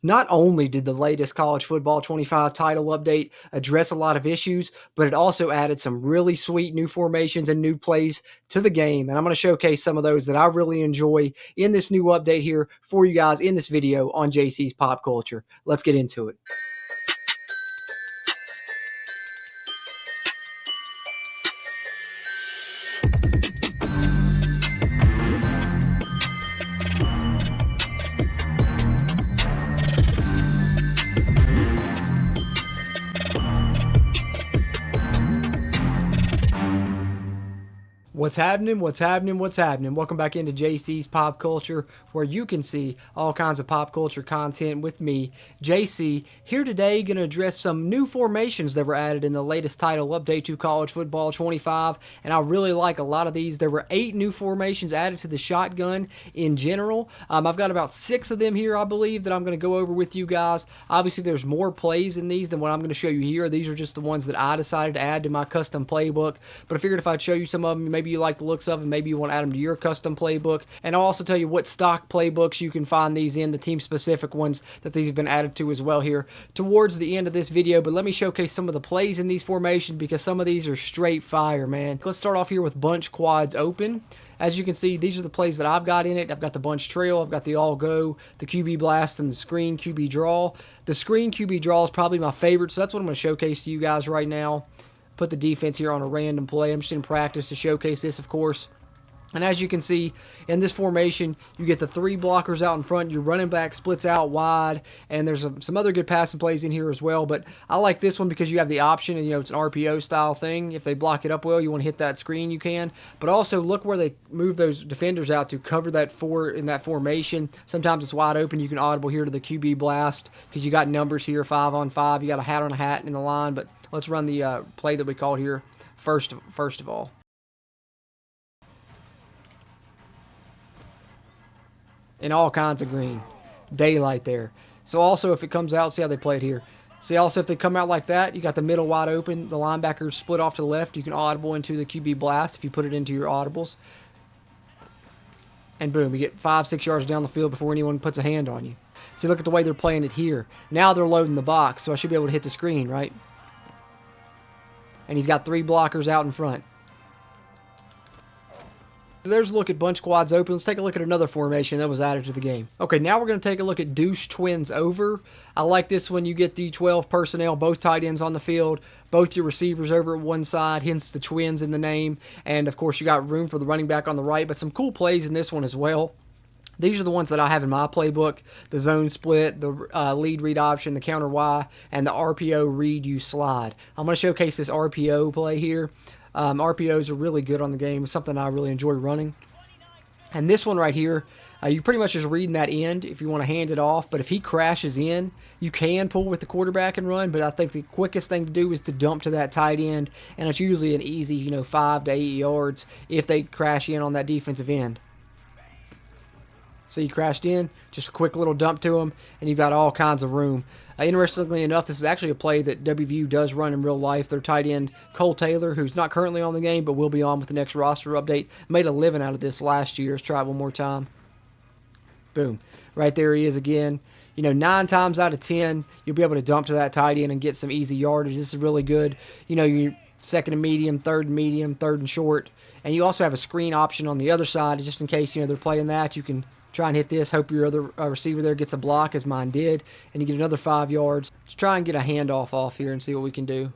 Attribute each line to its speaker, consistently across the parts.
Speaker 1: Not only did the latest College Football 25 title update address a lot of issues, but it also added some really sweet new formations and new plays to the game. And I'm going to showcase some of those that I really enjoy in this new update here for you guys in this video on JC's Pop Culture. Let's get into it. What's happening? What's happening? What's happening? Welcome back into JC's Pop Culture, where you can see all kinds of pop culture content with me, JC. Here today, going to address some new formations that were added in the latest title update to College Football 25, and I really like a lot of these. There were 8 new formations added to the shotgun in general. I've got about 6 of them here, I believe, that I'm going to go over with you guys. Obviously, there's more plays in these than what I'm going to show you here. These are just the ones that I decided to add to my custom playbook, but I figured if I'd show you some of them, maybe you like the looks of them, maybe you want to add them to your custom playbook. And I'll also tell you what stock playbooks you can find these in, the team specific ones that these have been added to as well here towards the end of this video. But let me showcase some of the plays in these formations because some of these are straight fire, man. Let's start off here with bunch quads open. As you can see, these are the plays that I've got in it. I've got the bunch trail, I've got the all go, the QB blast, and the screen QB draw. The screen QB draw is probably my favorite, so that's what I'm going to showcase to you guys right now. Put the defense here on a random play. I'm just in practice to showcase this, of course. And as you can see, in this formation, you get the 3 blockers out in front. Your running back splits out wide, and there's some other good passing plays in here as well. But I like this one because you have the option, and it's an RPO style thing. If they block it up well, you want to hit that screen, you can. But also look where they move those defenders out to cover that in that formation. Sometimes it's wide open. You can audible here to the QB blast because you got numbers here, 5 on 5. You got a hat on a hat in the line, but let's run the play that we called here first of all. In all kinds of green. Daylight there. So also if it comes out, see how they play it here. See also if they come out like that, you got the middle wide open. The linebackers split off to the left. You can audible into the QB blast if you put it into your audibles. And boom, you get 5-6 yards down the field before anyone puts a hand on you. See, look at the way they're playing it here. Now they're loading the box, so I should be able to hit the screen, right? And he's got 3 blockers out in front. There's a look at bunch quads open. Let's take a look at another formation that was added to the game. Okay, now we're going to take a look at douche twins over. I like this one. You get the 12 personnel, both tight ends on the field, both your receivers over at one side, hence the twins in the name. And, of course, you got room for the running back on the right, but some cool plays in this one as well. These are the ones that I have in my playbook: the zone split, the lead read option, the counter Y, and the RPO read you slide. I'm going to showcase this RPO play here. RPOs are really good on the game. It's something I really enjoy running. And this one right here, you're pretty much just reading that end if you want to hand it off. But if he crashes in, you can pull with the quarterback and run. But I think the quickest thing to do is to dump to that tight end. And it's usually an easy, 5 to 8 yards if they crash in on that defensive end. So you crashed in, just a quick little dump to him, and you've got all kinds of room. Interestingly enough, this is actually a play that WVU does run in real life. Their tight end, Cole Taylor, who's not currently on the game but will be on with the next roster update, made a living out of this last year. Let's try it one more time. Boom. Right there he is again. 9 times out of 10, you'll be able to dump to that tight end and get some easy yardage. This is really good. Your second and medium, third and short. And you also have a screen option on the other side just in case, they're playing that. You can try and hit this, hope your other receiver there gets a block, as mine did, and you get another 5 yards. Let's try and get a handoff off here and see what we can do.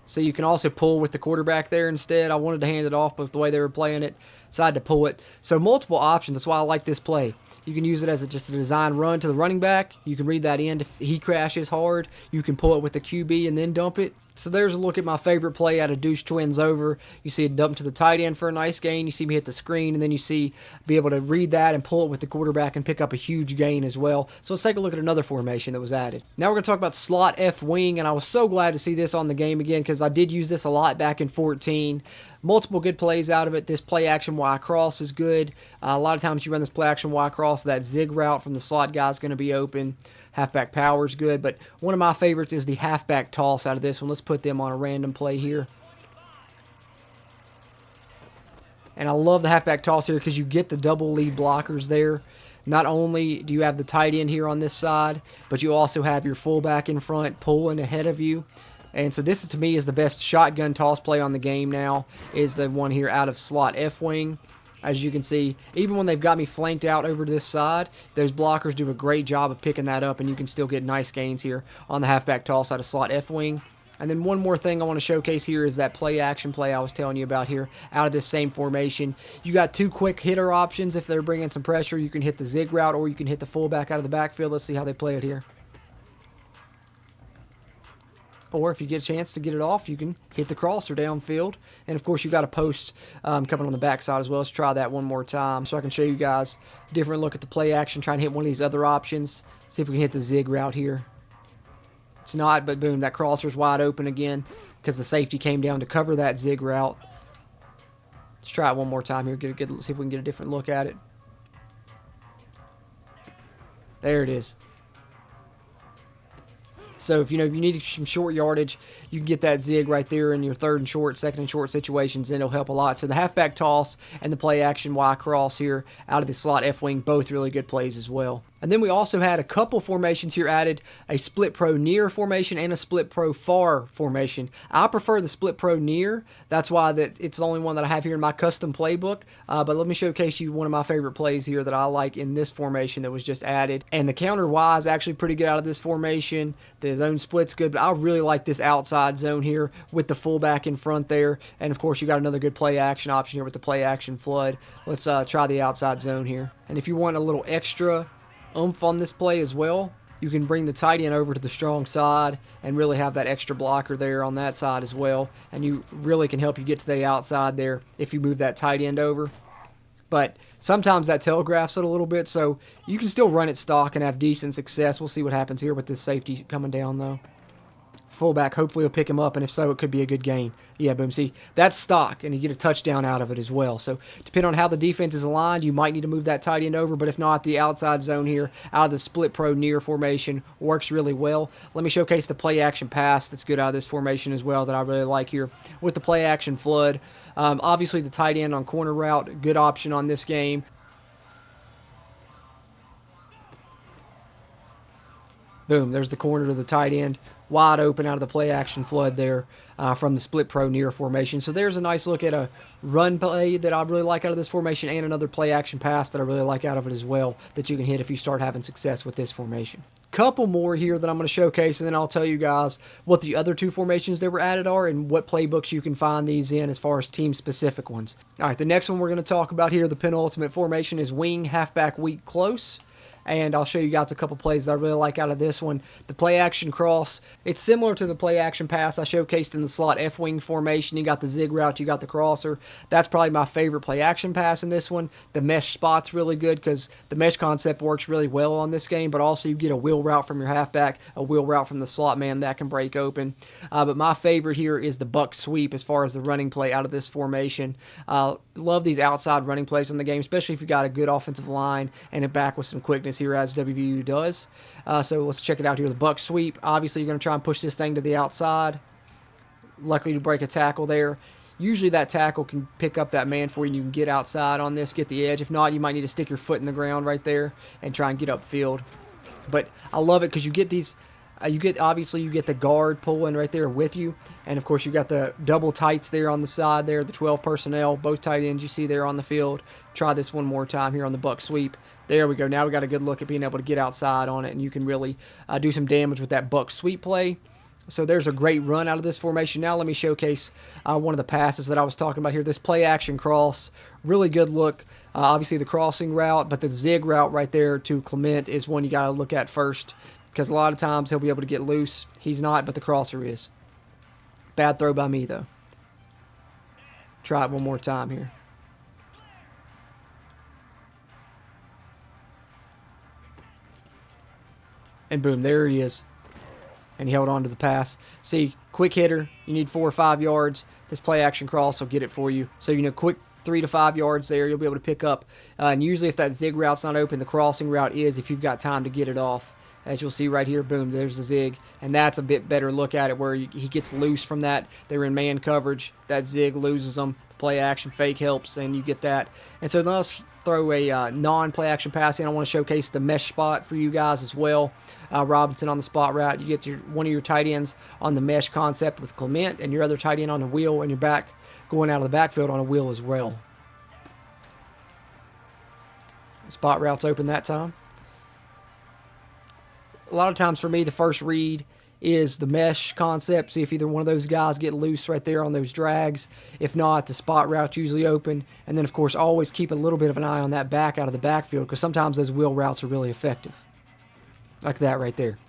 Speaker 1: So you can also pull with the quarterback there instead. I wanted to hand it off, but the way they were playing it, decided to pull it. So multiple options. That's why I like this play. You can use it as just a design run to the running back. You can read that end. If he crashes hard, you can pull it with the QB and then dump it. So there's a look at my favorite play out of douche twins over. You see it dump to the tight end for a nice gain. You see me hit the screen, and then you see be able to read that and pull it with the quarterback and pick up a huge gain as well. So let's take a look at another formation that was added. Now we're going to talk about slot F wing, and I was so glad to see this on the game again because I did use this a lot back in 14. Multiple good plays out of it. This play action Y cross is good. A lot of times you run this play action Y cross, that zig route from the slot guy is going to be open. Halfback power is good, but one of my favorites is the halfback toss out of this one. Let's put them on a random play here. And I love the halfback toss here because you get the double lead blockers there. Not only do you have the tight end here on this side, but you also have your fullback in front pulling ahead of you. And so this, to me, is the best shotgun toss play on the game now, is the one here out of slot F-wing. As you can see, even when they've got me flanked out over to this side, those blockers do a great job of picking that up, and you can still get nice gains here on the halfback toss out of slot F-wing. And then one more thing I want to showcase here is that play action play I was telling you about here out of this same formation. You got two quick hitter options. If they're bringing some pressure, you can hit the zig route or you can hit the fullback out of the backfield. Let's see how they play it here. Or if you get a chance to get it off, you can hit the crosser downfield. And, of course, you got a post coming on the backside as well. Let's try that one more time so I can show you guys a different look at the play action, try and hit one of these other options. See if we can hit the zig route here. It's not, but boom, that crosser's wide open again because the safety came down to cover that zig route. Let's try it one more time here. See if we can get a different look at it. There it is. So if you need some short yardage, you can get that zig right there in your third and short, second and short situations, and it'll help a lot. So the halfback toss and the play action Y cross here out of the slot F-wing, both really good plays as well. And then we also had a couple formations here added, a split pro near formation and a split pro far formation. I prefer the split pro near. That's why it's the only one that I have here in my custom playbook. But let me showcase you one of my favorite plays here that I like in this formation that was just added. And the counter Y is actually pretty good out of this formation. The zone split's good, but I really like this outside zone here with the fullback in front there. And of course, you got another good play action option here with the play action flood. Let's try the outside zone here. And if you want a little extra oomph on this play as well, you can bring the tight end over to the strong side and really have that extra blocker there on that side as well. And you really can help you get to the outside there if you move that tight end over. But sometimes that telegraphs it a little bit, so you can still run it stock and have decent success. We'll see what happens here with this safety coming down, though. Fullback hopefully will pick him up, and if so, it could be a good gain. Yeah, boom. See, that's stock, and you get a touchdown out of it as well. So depending on how the defense is aligned, you might need to move that tight end over, but if not, the outside zone here out of the split pro near formation works really well. Let me showcase the play action pass that's good out of this formation as well that I really like here with the play action flood. Obviously, the tight end on corner route, good option on this game. Boom, there's the corner to the tight end. Wide open out of the play action flood there from the split pro near formation. So there's a nice look at a run play that I really like out of this formation and another play action pass that I really like out of it as well that you can hit if you start having success with this formation. Couple more here that I'm going to showcase, and then I'll tell you guys what the other two formations that were added are and what playbooks you can find these in as far as team specific ones. All right, the next one we're going to talk about here, the penultimate formation, is wing halfback weak close. And I'll show you guys a couple plays that I really like out of this one. The play action cross, it's similar to the play action pass I showcased in the slot F-wing formation. You got the zig route, you got the crosser. That's probably my favorite play action pass in this one. The mesh spot's really good because the mesh concept works really well on this game, but also you get a wheel route from your halfback, a wheel route from the slot man that can break open. But my favorite here is the buck sweep as far as the running play out of this formation. Love these outside running plays in the game, especially if you got a good offensive line and it back with some quickness here as WVU does. So let's check it out here. The buck sweep. Obviously, you're going to try and push this thing to the outside. Luckily to break a tackle there. Usually that tackle can pick up that man for you and you can get outside on this, get the edge. If not, you might need to stick your foot in the ground right there and try and get upfield. But I love it because you get these... you get the guard pulling right there with you, and of course you got the double tights there on the side there, the 12 personnel, both tight ends you see there on the field. Try this one more time here on the buck sweep. There we go. Now we got a good look at being able to get outside on it, and you can really do some damage with that buck sweep play. So there's a great run out of this formation. Now let me showcase one of the passes that I was talking about here. This play action cross, really good look. Obviously the crossing route, but the zig route right there to Clement is one you got to look at first. Because a lot of times he'll be able to get loose. He's not, but the crosser is. Bad throw by me, though. Try it one more time here. And boom, there he is. And he held on to the pass. See, quick hitter. You need 4 or 5 yards. This play action cross will get it for you. So, quick 3 to 5 yards there. You'll be able to pick up. And usually if that zig route's not open, the crossing route is if you've got time to get it off. As you'll see right here, boom, there's the zig. And that's a bit better look at it where he gets loose from that. They're in man coverage. That zig loses them. The play action fake helps, and you get that. And so throw a non-play action pass in. I want to showcase the mesh spot for you guys as well. Robinson on the spot route. You get one of your tight ends on the mesh concept with Clement, and your other tight end on the wheel, and your back going out of the backfield on a wheel as well. Spot routes open that time. A lot of times for me, the first read is the mesh concept. See if either one of those guys get loose right there on those drags. If not, the spot route's usually open. And then, of course, always keep a little bit of an eye on that back out of the backfield, because sometimes those wheel routes are really effective. Like that right there.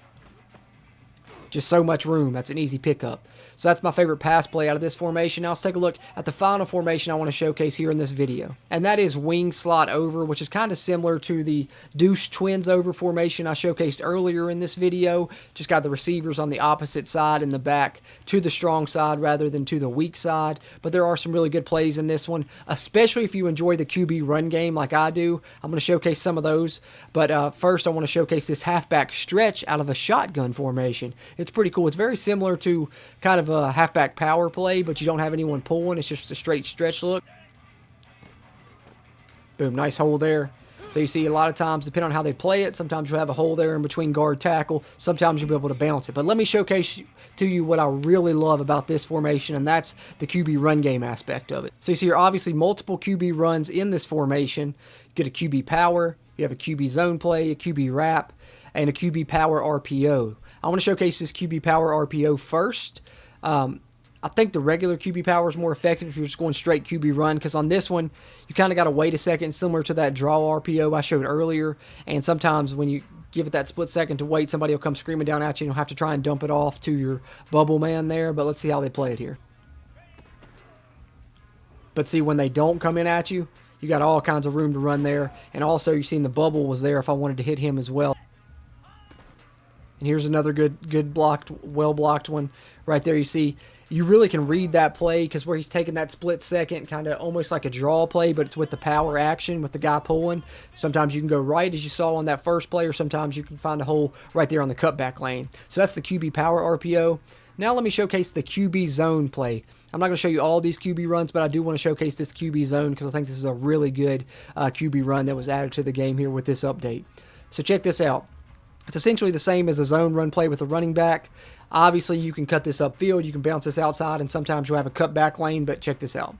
Speaker 1: Just so much room. That's an easy pickup. So that's my favorite pass play out of this formation. Now let's take a look at the final formation I want to showcase here in this video. And that is wing slot over, which is kind of similar to the douche twins over formation I showcased earlier in this video. Just got the receivers on the opposite side in the back to the strong side rather than to the weak side. But there are some really good plays in this one, especially if you enjoy the QB run game like I do. I'm going to showcase some of those. But first I want to showcase this halfback stretch out of a shotgun formation. It's pretty cool. It's very similar to kind of a halfback power play, but you don't have anyone pulling. It's just a straight stretch look. Boom, nice hole there. So you see a lot of times, depending on how they play it, sometimes you'll have a hole there in between guard tackle. Sometimes you'll be able to bounce it. But let me showcase to you what I really love about this formation, and that's the QB run game aspect of it. So you see here, obviously, multiple QB runs in this formation. You get a QB power, you have a QB zone play, a QB wrap, and a QB power RPO. I want to showcase this QB power RPO first. I think the regular QB power is more effective if you're just going straight QB run, because on this one, you kind of got to wait a second, similar to that draw RPO I showed earlier. And sometimes when you give it that split second to wait, somebody will come screaming down at you, and you'll have to try and dump it off to your bubble man there. But let's see how they play it here. But see, when they don't come in at you, you got all kinds of room to run there. And also, you've seen the bubble was there if I wanted to hit him as well. And here's another good blocked, well-blocked one right there. You see, you really can read that play, because where he's taking that split second, kind of almost like a draw play, but it's with the power action with the guy pulling. Sometimes you can go right, as you saw on that first play, or sometimes you can find a hole right there on the cutback lane. So that's the QB power RPO. Now let me showcase the QB zone play. I'm not going to show you all these QB runs, but I do want to showcase this QB zone, because I think this is a really good QB run that was added to the game here with this update. So check this out. It's essentially the same as a zone run play with a running back. Obviously, you can cut this upfield, you can bounce this outside, and sometimes you'll have a cutback lane, but check this out.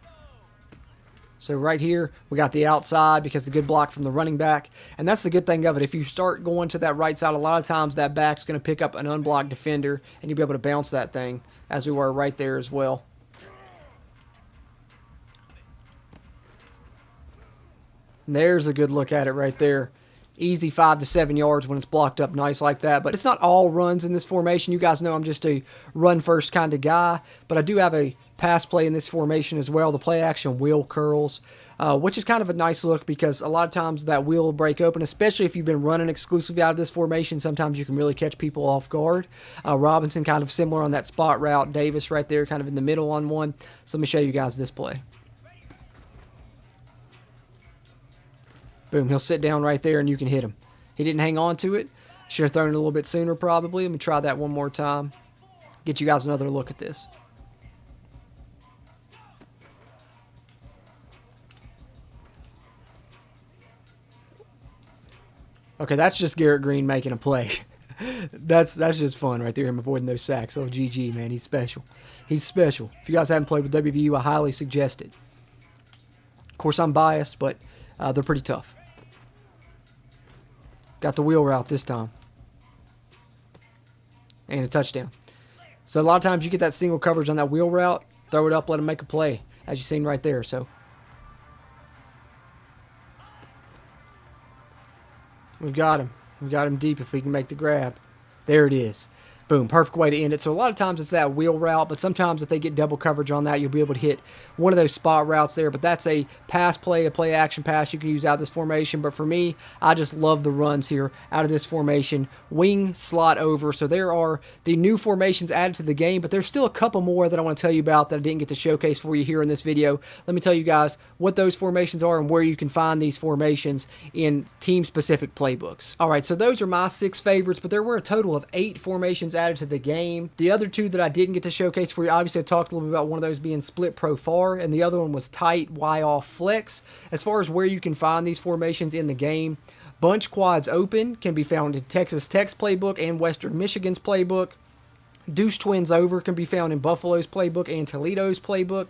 Speaker 1: So right here, we got the outside because the good block from the running back. And that's the good thing of it. If you start going to that right side, a lot of times that back's going to pick up an unblocked defender, and you'll be able to bounce that thing, as we were right there as well. And there's a good look at it right there. Easy 5 to 7 yards when it's blocked up nice like that. But it's not all runs in this formation. You guys know I'm just a run-first kind of guy. But I do have a pass play in this formation as well. The play action wheel curls, which is kind of a nice look, because a lot of times that wheel will break open, especially if you've been running exclusively out of this formation. Sometimes you can really catch people off guard. Robinson kind of similar on that spot route. Davis right there kind of in the middle on one. So let me show you guys this play. Boom, he'll sit down right there and you can hit him. He didn't hang on to it. Should have thrown it a little bit sooner probably. Let me try that one more time. Get you guys another look at this. Okay, that's just Garrett Green making a play. That's just fun right there, him avoiding those sacks. Oh, GG, man, he's special. He's special. If you guys haven't played with WVU, I highly suggest it. Of course, I'm biased, but they're pretty tough. Got the wheel route this time. And a touchdown. So a lot of times you get that single coverage on that wheel route. Throw it up, let him make a play, as you've seen right there. So we've got him. We've got him deep if we can make the grab. There it is. Boom, perfect way to end it. So a lot of times it's that wheel route, but sometimes if they get double coverage on that, you'll be able to hit one of those spot routes there. But that's a pass play, a play action pass you can use out of this formation. But for me, I just love the runs here out of this formation. Wing, slot over. So there are the new formations added to the game, but there's still a couple more that I want to tell you about that I didn't get to showcase for you here in this video. Let me tell you guys what those formations are and where you can find these formations in team-specific playbooks. All right, so those are my 6 favorites, but there were a total of 8 formations formations added to the game. The other two that I didn't get to showcase for you, obviously I talked a little bit about one of those being split pro far, and the other one was tight Y off flex. As far as where you can find these formations in the game, bunch quads open can be found in Texas Tech's playbook and Western Michigan's playbook. Deuce twins over can be found in Buffalo's playbook and Toledo's playbook.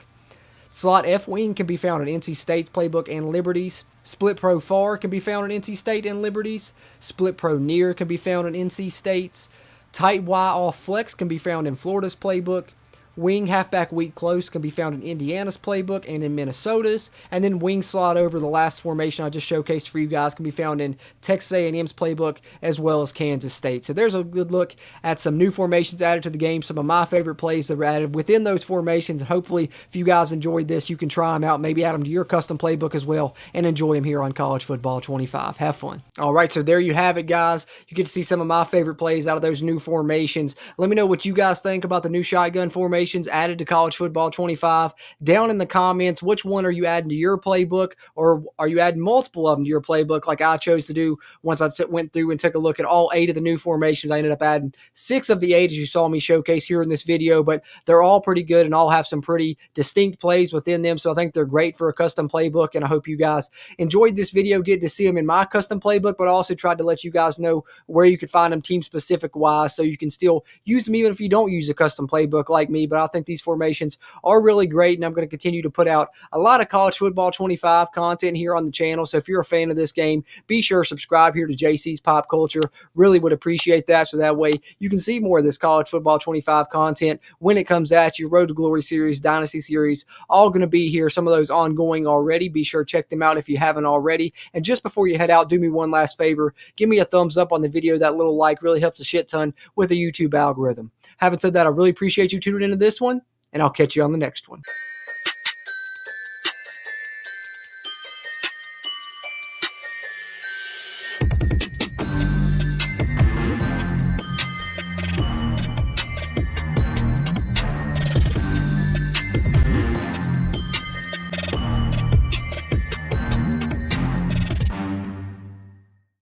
Speaker 1: Slot F-wing can be found in NC State's playbook and Liberty's. Split pro far can be found in NC State and Liberty's. Split pro near can be found in NC State's. Tight Y off flex can be found in Florida's playbook. Wing halfback weak close can be found in Indiana's playbook and in Minnesota's. And then wing slot over, the last formation I just showcased for you guys, can be found in Texas A&M's playbook as well as Kansas State. So there's a good look at some new formations added to the game, some of my favorite plays that were added within those formations. And hopefully, if you guys enjoyed this, you can try them out, maybe add them to your custom playbook as well, and enjoy them here on College Football 25. Have fun. All right, so there you have it, guys. You get to see some of my favorite plays out of those new formations. Let me know what you guys think about the new shotgun formation added to College Football 25 down in the comments. Which one are you adding to your playbook, or are you adding multiple of them to your playbook like I chose to do? Once I went through and took a look at all 8 of the new formations, I ended up adding 6 of the 8 as you saw me showcase here in this video, but they're all pretty good and all have some pretty distinct plays within them, so I think they're great for a custom playbook, and I hope you guys enjoyed this video getting to see them in my custom playbook, but I also tried to let you guys know where you could find them team specific wise, so you can still use them even if you don't use a custom playbook like me. But I think these formations are really great, and I'm going to continue to put out a lot of College Football 25 content here on the channel. So if you're a fan of this game, be sure to subscribe here to JC's Pop Culture. Really would appreciate that, so that way you can see more of this College Football 25 content when it comes at you. Road to Glory series, Dynasty series, all going to be here. Some of those ongoing already. Be sure to check them out if you haven't already. And just before you head out, do me one last favor. Give me a thumbs up on the video. That little like really helps a shit ton with the YouTube algorithm. Having said that, I really appreciate you tuning into this one, and I'll catch you on the next one.